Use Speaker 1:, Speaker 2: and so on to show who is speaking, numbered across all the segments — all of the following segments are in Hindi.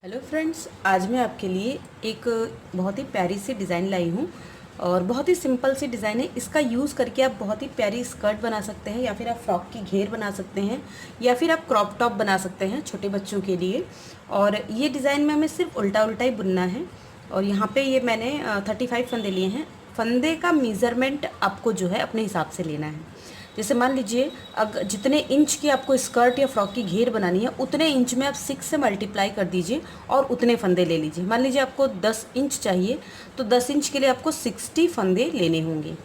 Speaker 1: हेलो फ्रेंड्स, आज मैं आपके लिए एक बहुत ही प्यारी सी डिज़ाइन लाई हूँ और बहुत ही सिंपल सी डिज़ाइन है। इसका यूज़ करके आप बहुत ही प्यारी स्कर्ट बना सकते हैं या फिर आप फ्रॉक की घेर बना सकते हैं या फिर आप क्रॉप टॉप बना सकते हैं छोटे बच्चों के लिए। और ये डिज़ाइन में हमें सिर्फ उल्टा उल्टा ही बुनना है। और यहाँ पे ये मैंने 35 फंदे लिए हैं। फंदे का मेज़रमेंट आपको जो है अपने हिसाब से लेना है। जैसे मान लीजिए अगर जितने इंच की आपको स्कर्ट या फ्रॉक की घेर बनानी है उतने इंच में आप 6 से मल्टीप्लाई कर दीजिए और उतने फंदे ले लीजिए। मान लीजिए आपको 10 इंच चाहिए तो 10 इंच के लिए आपको 60 फंदे लेने होंगे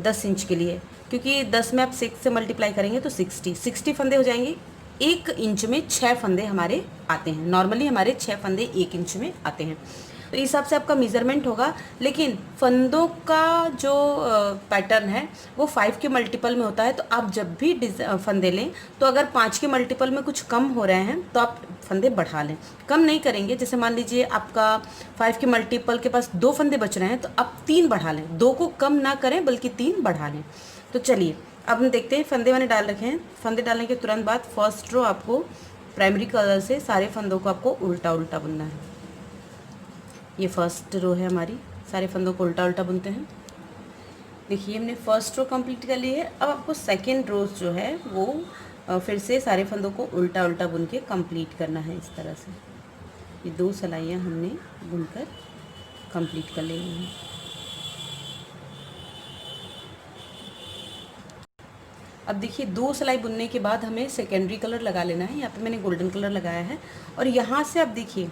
Speaker 1: 10 इंच के लिए, क्योंकि 10 में आप 6 से मल्टीप्लाई करेंगे तो 60 फंदे हो जाएंगे। 1 इंच में 6 फंदे हमारे आते हैं। नॉर्मली हमारे 6 फंदे 1 इंच में आते हैं, तो इस हिसाब से आपका मेज़रमेंट होगा। लेकिन फंदों का जो पैटर्न है वो 5 के मल्टीपल में होता है। तो आप जब भी फंदे लें तो अगर 5 के मल्टीपल में कुछ कम हो रहे हैं तो आप फंदे बढ़ा लें, कम नहीं करेंगे। जैसे मान लीजिए आपका 5 के मल्टीपल के पास 2 फंदे बच रहे हैं तो आप 3 बढ़ा लें, 2 को कम ना करें बल्कि 3 बढ़ा लें। तो चलिए अब हम देखते हैं। फंदे मैंने डाल रखे हैं। फंदे डालने के तुरंत बाद फर्स्ट रो आपको प्राइमरी कलर से सारे फंदों को आपको उल्टा उल्टा बुनना है। ये फर्स्ट रो है हमारी, सारे फंदों को उल्टा उल्टा बुनते हैं। देखिए हमने फर्स्ट रो कंप्लीट कर ली है। अब आपको सेकेंड रोज जो है वो फिर से सारे फंदों को उल्टा उल्टा बुन के कंप्लीट करना है। इस तरह से ये 2 सिलाइयाँ हमने बुनकर कंप्लीट कर लेनी है। अब देखिए 2 सिलाई बुनने के बाद हमें सेकेंडरी कलर लगा लेना है। यहाँ पे मैंने गोल्डन कलर लगाया है और यहाँ से आप देखिए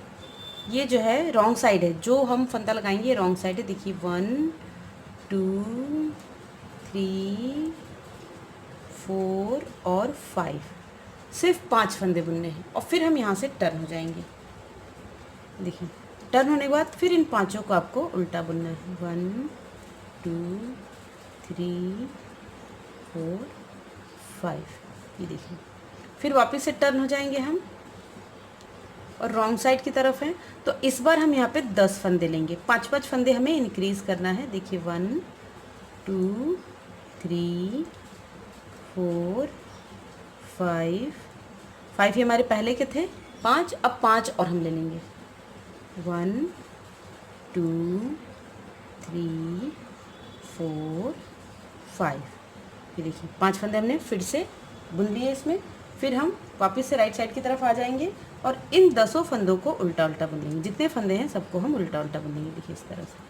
Speaker 1: ये जो है रॉन्ग साइड है, जो हम फंदा लगाएंगे ये रॉन्ग साइड है। देखिए 1 2 3 4 और 5, सिर्फ 5 फंदे बुनने हैं और फिर हम यहाँ से टर्न हो जाएंगे। देखिए टर्न होने के बाद फिर इन 5 को आपको उल्टा बुनना है। 1 2 3 4 5, ये देखिए फिर वापस से टर्न हो जाएंगे हम और रॉन्ग साइड की तरफ है। तो इस बार हम यहाँ पे 10 फंदे लेंगे। 5-5 फंदे हमें इंक्रीज़ करना है। देखिए 1 2 3 4 5 ये हमारे पहले के थे 5, अब 5 और हम ले लेंगे। 1 2 3 4 5, ये देखिए 5 फंदे हमने फिर से बुन लिए इसमें। फिर हम वापस से राइट साइड की तरफ आ जाएंगे और इन 10 फंदों को उल्टा उल्टा बुन लेंगे। जितने फंदे हैं सबको हम उल्टा उल्टा बुन लेंगे। देखिए इस तरह से।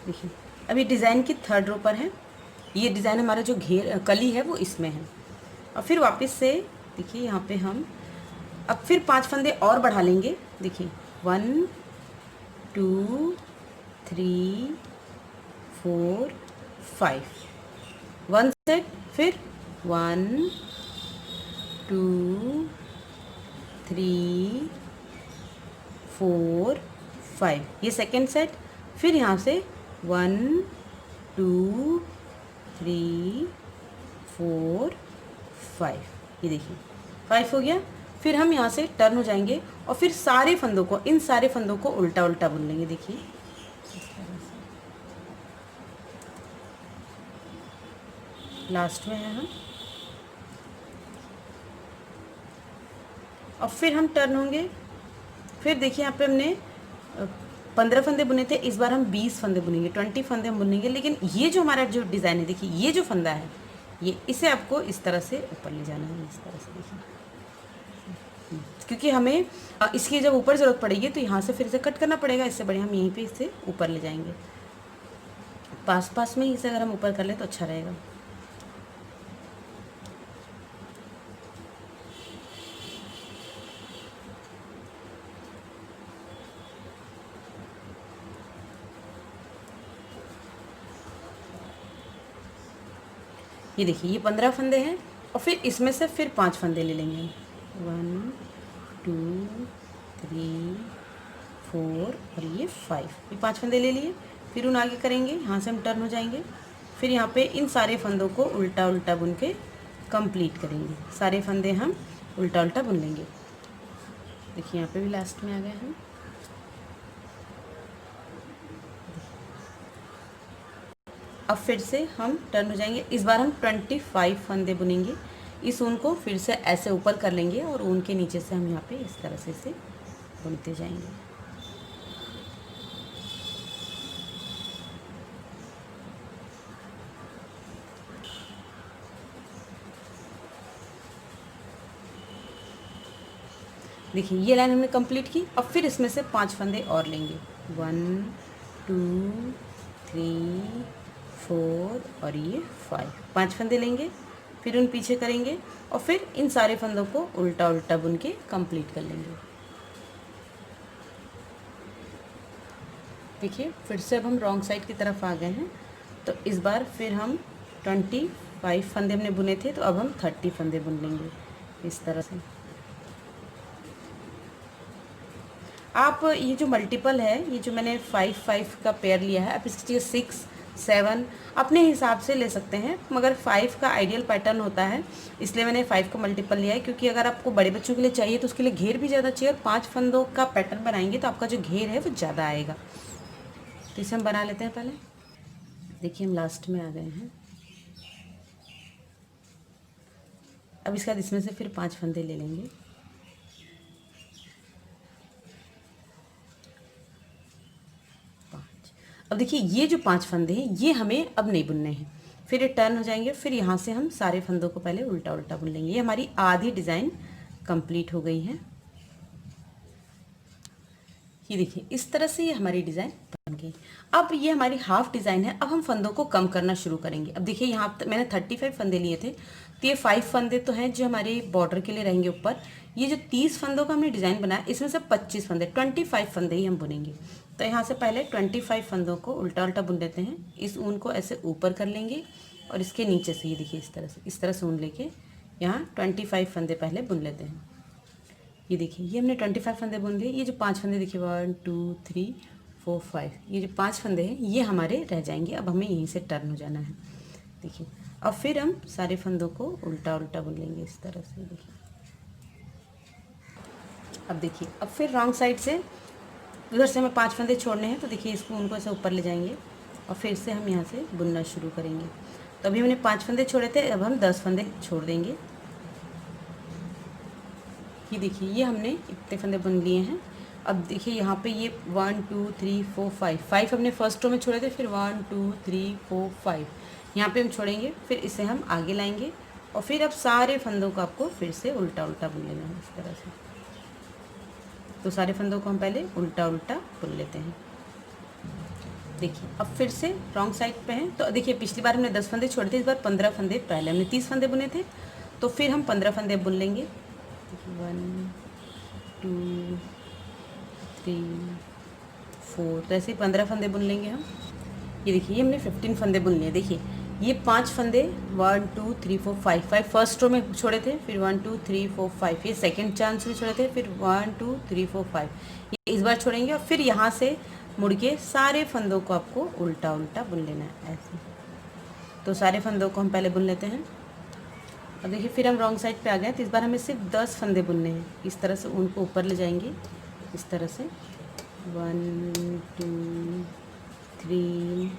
Speaker 1: देखिए अभी डिज़ाइन की थर्ड रो पर है। ये डिज़ाइन हमारा जो घेर कली है वो इसमें है। और फिर वापस से देखिए यहाँ पे हम अब फिर 5 फंदे और बढ़ा लेंगे। देखिए 1 2 3 4 5, 1 सेट, फिर 1 2 3 4 5, ये सेकेंड सेट। फिर यहाँ से 1 2 3 4 5, ये देखिए 5 हो गया। फिर हम यहाँ से टर्न हो जाएंगे और फिर सारे फंदों को इन सारे फंदों को उल्टा उल्टा बुन लेंगे। देखिए इस तरह से। लास्ट में है हम और फिर हम टर्न होंगे। फिर देखिए यहाँ पे हमने 15 फंदे बुने थे, इस बार हम 20 फंदे बुनेंगे, 20 फंदे हम बुनेंगे। लेकिन ये जो हमारा जो डिज़ाइन है देखिए ये जो फंदा है ये इसे आपको इस तरह से ऊपर ले जाना है। इस तरह से देखिए, क्योंकि हमें इसकी जब ऊपर ज़रूरत पड़ेगी तो यहाँ से फिर से कट करना पड़ेगा। इससे बढ़िया हम यहीं पे इसे ऊपर ले जाएंगे। पास पास में इसे अगर हम ऊपर कर लें तो अच्छा रहेगा। ये देखिए ये 15 फंदे हैं और फिर इसमें से फिर 5 फंदे ले लेंगे। 1 2 3 4 और ये 5, ये 5 फंदे ले लिए। फिर उन आगे करेंगे, यहाँ से हम टर्न हो जाएंगे। फिर यहाँ पे इन सारे फंदों को उल्टा उल्टा बुन के कंप्लीट करेंगे। सारे फंदे हम उल्टा उल्टा बुन लेंगे। देखिए यहाँ पे भी लास्ट में आ गए हम। अब फिर से हम टर्न हो जाएंगे। इस बार हम 25 फंदे बुनेंगे। इस ऊन को फिर से ऐसे ऊपर कर लेंगे और ऊन के नीचे से हम यहाँ पे इस तरह से इसे बुनते जाएंगे। देखिए ये लाइन हमने कंप्लीट की। अब फिर इसमें से 5 फंदे और लेंगे। 1 2 3 4 और ये 5 फंदे लेंगे, फिर उन पीछे करेंगे और फिर इन सारे फंदों को उल्टा उल्टा बुन के कंप्लीट कर लेंगे। देखिए फिर से अब हम रॉन्ग साइड की तरफ आ गए हैं। तो इस बार फिर हम 25 फंदे हमने बुने थे, तो अब हम 30 फंदे बुन लेंगे इस तरह से। आप ये जो मल्टीपल है, ये जो मैंने 5 का पेयर लिया है, आप इसकी जगह 6 7 अपने हिसाब से ले सकते हैं, मगर 5 का आइडियल पैटर्न होता है, इसलिए मैंने 5 का मल्टीपल लिया है। क्योंकि अगर आपको बड़े बच्चों के लिए चाहिए तो उसके लिए घेर भी ज़्यादा चाहिए, और 5 फंदों का पैटर्न बनाएंगे तो आपका जो घेर है वो ज़्यादा आएगा। तो इसे हम बना लेते हैं पहले। देखिए हम लास्ट में आ गए हैं। अब इसके बाद इसमें से फिर 5 फंदे ले लेंगे। अब देखिए ये जो 5 फंदे हैं ये हमें अब नहीं बुनने हैं, फिर ये टर्न हो जाएंगे। फिर यहाँ से हम सारे फंदों को पहले उल्टा उल्टा बुन लेंगे। ये हमारी आधी डिज़ाइन कंप्लीट हो गई है। ये देखिए इस तरह से ये हमारी डिज़ाइन बन गई। अब ये हमारी हाफ डिज़ाइन है। अब हम फंदों को कम करना शुरू करेंगे। अब देखिए यहाँ मैंने 35 फंदे लिए थे, तो ये 5 फंदे तो हैं जो हमारे बॉर्डर के लिए रहेंगे ऊपर। ये जो 30 फंदों का हमने डिज़ाइन बनाया, इसमें से 25 फंदे 25 फंदे ही हम बुनेंगे। तो यहाँ से पहले 25 फंदों को उल्टा उल्टा बुन लेते हैं। इस ऊन को ऐसे ऊपर कर लेंगे और इसके नीचे से ये देखिए इस तरह से ऊन लेके यहाँ 25 फंदे पहले बुन लेते हैं। ये देखिए ये हमने 25 फंदे बुन लिए। ये जो 5 फंदे देखिए 1 2 3 4 5, ये जो 5 फंदे हैं ये हमारे रह जाएंगे। अब हमें यहीं से टर्न हो जाना है। देखिए अब फिर हम सारे फंदों को उल्टा उल्टा बुन लेंगे इस तरह से। देखिए अब देखिए अब फिर रॉन्ग साइड से उधर से हमें 5 फंदे छोड़ने हैं, तो देखिए इसको उनको ऐसे ऊपर ले जाएंगे और फिर से हम यहाँ से बुनना शुरू करेंगे। तो अभी हमने 5 फंदे छोड़े थे, अब हम 10 फंदे छोड़ देंगे। ये देखिए ये हमने इतने फंदे बुन लिए हैं। अब देखिए यहाँ पे ये 1 2 3 4 5 हमने फर्स्ट रो में छोड़े थे, फिर 1 2 3 4 5 यहाँ पे हम छोड़ेंगे। फिर इसे हम आगे लाएंगे और फिर अब सारे फंदों को आपको फिर से उल्टा उल्टा बुन लेना है इस तरह से। तो सारे फंदों को हम पहले उल्टा उल्टा बुन लेते हैं। देखिए अब फिर से रॉन्ग साइड पे हैं। तो देखिए पिछली बार हमने 10 फंदे छोड़े थे, इस बार 15 फंदे, पहले हमने 30 फंदे बुने थे, तो फिर हम 15 फंदे बुन लेंगे। 1 2 3 4, तो ऐसे 15 फंदे बुन लेंगे हम। ये देखिए ये हमने 15 फंदे बुन लिए। देखिए ये 5 फंदे 1 2 3 4 5 फर्स्ट रो में छोड़े थे, फिर 1 2 3 4 5 ये सेकंड चांस में छोड़े थे, फिर 1 2 3 4 5 ये इस बार छोड़ेंगे और फिर यहाँ से मुड़ के सारे फंदों को आपको उल्टा उल्टा बुन लेना है ऐसे। तो सारे फंदों को हम पहले बुन लेते हैं। अब देखिए फिर हम रॉन्ग साइड पे आ गए, तो इस बार हमें सिर्फ 10 फंदे बुनने हैं। इस तरह से उनको ऊपर ले जाएंगे इस तरह से 1 2 3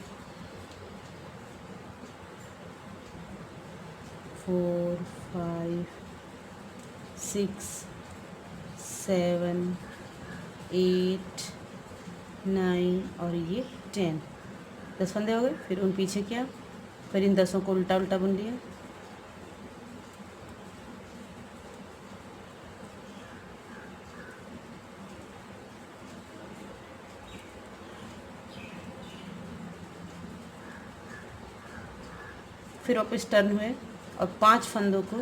Speaker 1: 4 5 6 7 8 9 और ये 10, 10 फंदे हो गए। फिर उन पीछे किया, फिर इन 10 को उल्टा उल्टा बुन लिया। फिर वापस टर्न हुए और 5 फंदों को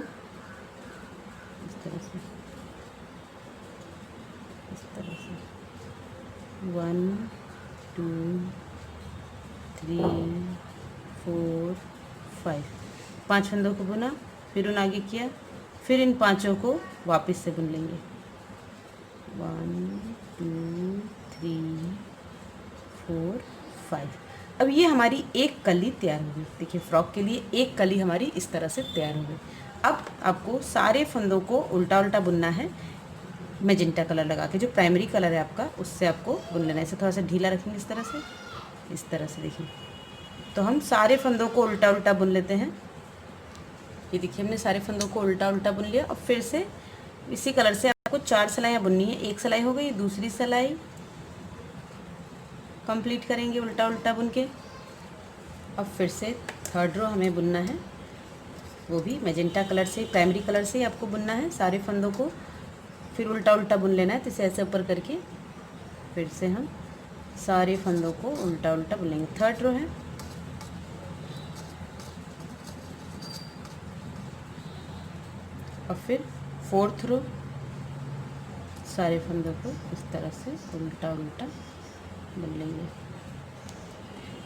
Speaker 1: इस तरह से 1 2 3 4 5 5 फंदों को बुना, फिर उन आगे किया, फिर इन 5 को वापस से बुन लेंगे 1 2 3 4 5। अब ये हमारी एक कली तैयार हो गई। देखिए फ्रॉक के लिए एक कली हमारी इस तरह से तैयार हो गई। अब आपको सारे फंदों को उल्टा उल्टा बुनना है मैजेंटा कलर लगा के, जो प्राइमरी कलर है आपका उससे आपको बुन लेना है। इसे थोड़ा सा ढीला रखेंगे इस तरह से देखिए तो हम सारे फंदों को उल्टा उल्टा बुन लेते हैं। ये देखिए हमने सारे फंदों को उल्टा उल्टा बुन लिया। अब फिर से इसी कलर से आपको 4 सिलाइयाँ बुननी है। एक सिलाई हो गई, दूसरी सिलाई कंप्लीट करेंगे उल्टा उल्टा बुन के। अब फिर से थर्ड रो हमें बुनना है, वो भी मैजेंटा कलर से, प्राइमरी कलर से ही आपको बुनना है सारे फंदों को। फिर उल्टा उल्टा बुन लेना है, तो इसे ऐसे ऊपर करके फिर से हम सारे फंदों को उल्टा उल्टा बुन लेंगे। थर्ड रो है। और फिर फोर्थ रो, सारे फंदों को इस तरह से उल्टा उल्टा बुन लेंगे।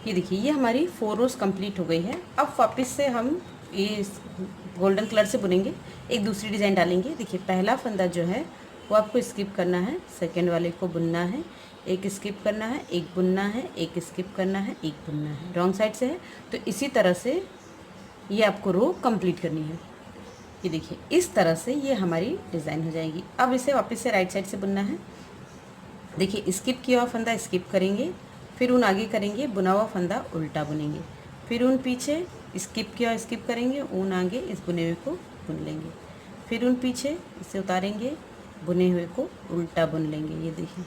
Speaker 1: ये देखिए ये हमारी 4 रोज कंप्लीट हो गई है। अब वापस से हम ये गोल्डन कलर से बुनेंगे, एक दूसरी डिज़ाइन डालेंगे। देखिए पहला फंदा जो है वो आपको स्किप करना है, सेकंड वाले को बुनना है, एक स्किप करना है, एक बुनना है, एक स्किप करना है, एक बुनना है। रॉन्ग साइड से है, तो इसी तरह से ये आपको रो कंप्लीट करनी है। ये देखिए इस तरह से ये हमारी डिज़ाइन हो जाएगी। अब इसे वापस से राइट साइड से बुनना है। देखिए स्किप किया हुआ फंदा स्किप करेंगे, फिर ऊन आगे करेंगे, बुना हुआ फंदा उल्टा बुनेंगे, फिर ऊन पीछे, स्किप किया स्किप करेंगे, ऊन आगे, इस बुने हुए को बुन लेंगे, फिर ऊन पीछे, इसे उतारेंगे, बुने हुए को उल्टा बुन लेंगे। ये देखिए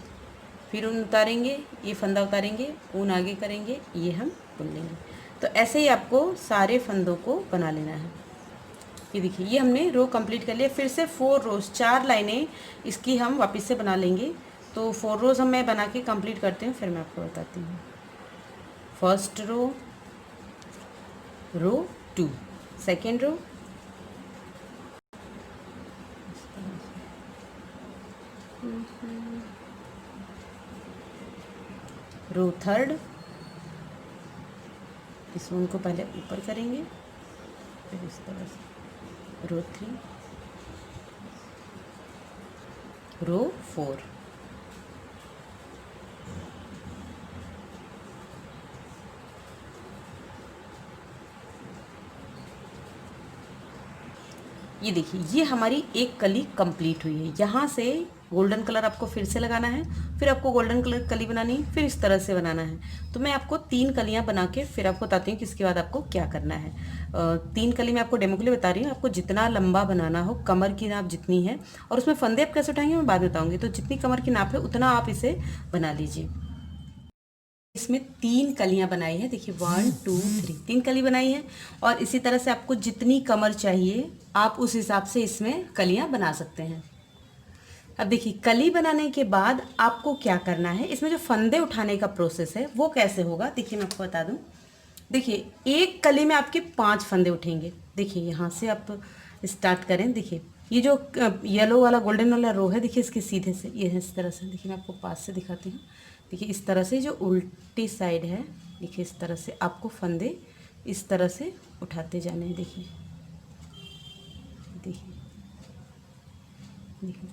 Speaker 1: फिर ऊन उतारेंगे, ये फंदा उतारेंगे, ऊन आगे करेंगे, ये हम बुन लेंगे। तो ऐसे ही आपको सारे फंदों को बना लेना है। ये देखिए ये हमने रो कंप्लीट कर लिया। फिर से 4 रोज 4 लाइनें इसकी हम वापस से बना लेंगे। तो 4 रोज हम मैं बना के कंप्लीट करती हूँ, फिर मैं आपको बताती हूँ। फर्स्ट रो, रो 2, सेकेंड रो, रो थर्ड, इस ऊन को पहले ऊपर करेंगे, फिर इस तरह से रो 3, रो 4, ये देखिए ये हमारी एक कली कंप्लीट हुई है। यहाँ से गोल्डन कलर आपको फिर से लगाना है, फिर आपको गोल्डन कलर कली बनानी है, फिर इस तरह से बनाना है। तो मैं आपको 3 कलियाँ बना के फिर आपको बताती हूँ कि इसके बाद आपको क्या करना है। 3 कली मैं आपको डेमो के लिए बता रही हूँ। आपको जितना लंबा बनाना हो, कमर की नाप जितनी है, और उसमें फंदे आप कैसे उठाएंगे मैं बाद में बताऊँगी। तो जितनी कमर की नाप है उतना आप इसे बना लीजिए। इसमें 3 कलियां बनाई है। देखिए 1 2 3, 3 कली बनाई है। और इसी तरह से आपको जितनी कमर चाहिए आप उस हिसाब से इसमें कलियां बना सकते हैं। अब देखिए कली बनाने के बाद आपको क्या करना है, इसमें जो फंदे उठाने का प्रोसेस है वो कैसे होगा, देखिए मैं आपको बता दूं। देखिए एक कली में आपके 5 फंदे उठेंगे। देखिए यहाँ से आप स्टार्ट करें। देखिए ये जो येलो वाला गोल्डन वाला रो है, देखिए इसके सीधे से ये है इस तरह से। देखिए मैं आपको पास से दिखाती हूँ। देखिए इस तरह से जो उल्टी साइड है, देखिए इस तरह से आपको फंदे इस तरह से उठाते जाने हैं। देखिए देखिए देखिए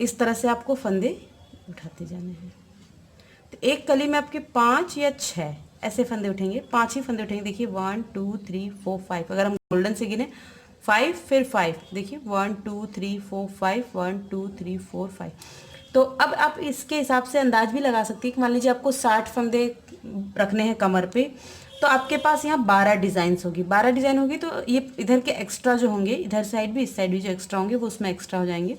Speaker 1: इस तरह से आपको फंदे उठाते जाने हैं। तो एक कली में आपके 5 या 6 ऐसे फंदे उठेंगे, 5 ही फंदे उठेंगे। देखिए 1 2 3 4 5, अगर हम गोल्डन से गिने 5 फिर 5, देखिए 1 2 3 4 5, 1 2 3 4 5। तो अब आप इसके हिसाब से अंदाज भी लगा सकती हैं कि मान लीजिए आपको 60 फंदे रखने हैं कमर पे, तो आपके पास यहाँ 12 डिज़ाइंस होगी। 12 डिज़ाइन होगी तो ये इधर के एक्स्ट्रा जो होंगे, इधर साइड भी इस साइड भी जो एक्स्ट्रा होंगे वो उसमें एक्स्ट्रा हो जाएंगे।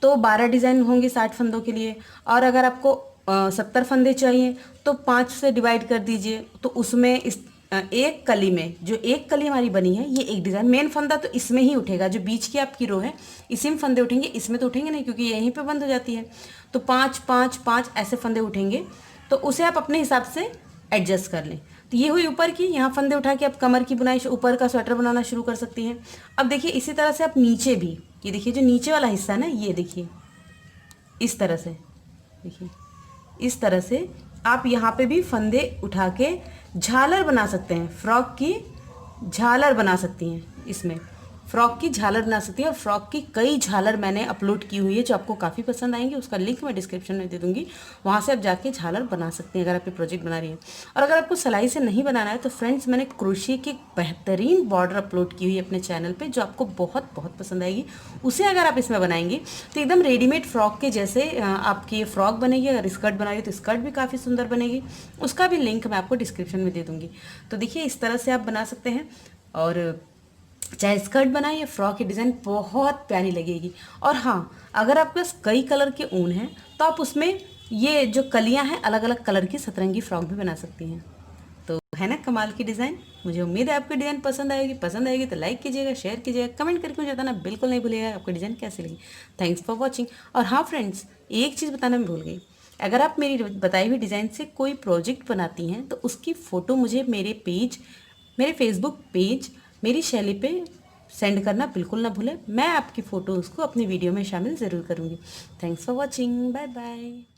Speaker 1: तो 12 डिज़ाइन होंगे 60 फंदों के लिए। और अगर आपको 70 फंदे चाहिए तो 5 से डिवाइड कर दीजिए। तो उसमें इस एक कली में, जो एक कली हमारी बनी है, ये एक डिज़ाइन मेन फंदा तो इसमें ही उठेगा। जो बीच की आपकी रो है इसी में फंदे उठेंगे, इसमें तो उठेंगे नहीं क्योंकि यहीं पे बंद हो जाती है। तो 5 5 5 ऐसे फंदे उठेंगे। तो उसे आप अपने हिसाब से एडजस्ट कर लें। तो ये हुई ऊपर की, यहाँ फंदे उठा के आप कमर की बुनाई, ऊपर का स्वेटर बनाना शुरू कर सकती हैं। अब देखिए इसी तरह से आप नीचे भी, ये देखिए जो नीचे वाला हिस्सा है ना, ये देखिए इस तरह से, देखिए इस तरह से आप यहाँ पे भी फंदे उठा के झालर बना सकते हैं। फ्रॉक की झालर बना सकती हैं इसमें। फ्रॉक की झालर बना सकती हैं। और फ्रॉक की कई झालर मैंने अपलोड की हुई है जो आपको काफ़ी पसंद आएंगी, उसका लिंक मैं डिस्क्रिप्शन में दे दूँगी, वहाँ से आप जाके झालर बना सकते हैं अगर आप ये प्रोजेक्ट बना रही हैं। और अगर आपको सिलाई से नहीं बनाना है तो फ्रेंड्स मैंने क्रोशिया की एक बेहतरीन बॉर्डर अपलोड की हुई है अपने चैनल पर, जो आपको बहुत बहुत पसंद आएगी। उसे अगर आप इसमें बनाएंगी तो एकदम रेडीमेड फ्रॉक के जैसे आपकी ये फ्रॉक बनेगी। अगर स्कर्ट बनाएगी तो स्कर्ट भी काफ़ी सुंदर बनेगी, उसका भी लिंक मैं आपको डिस्क्रिप्शन में दे दूँगी। तो देखिए इस तरह से आप बना सकते हैं, और चाहे स्कर्ट बनाए या फ्रॉक की डिज़ाइन बहुत प्यारी लगेगी। और हाँ, अगर आपके पास कई कलर के ऊन हैं तो आप उसमें ये जो कलियां हैं अलग अलग कलर की सतरंगी फ्रॉक भी बना सकती हैं। तो है ना कमाल की डिज़ाइन। मुझे उम्मीद है आपकी डिज़ाइन पसंद आएगी तो लाइक कीजिएगा, शेयर कीजिएगा, कमेंट करके मुझे बताना बिल्कुल नहीं भूलिएगा आपकी डिज़ाइन कैसी लगी। Thanks for watching. और हाँ फ्रेंड्स, एक चीज़ बताना मैं भूल गई, अगर आप मेरी बताई हुई डिज़ाइन से कोई प्रोजेक्ट बनाती हैं तो उसकी फ़ोटो मुझे मेरे फेसबुक पेज मेरी शैली पे सेंड करना बिल्कुल ना भूलें। मैं आपकी फ़ोटो उसको अपनी वीडियो में शामिल ज़रूर करूँगी। Thanks for watching, bye bye.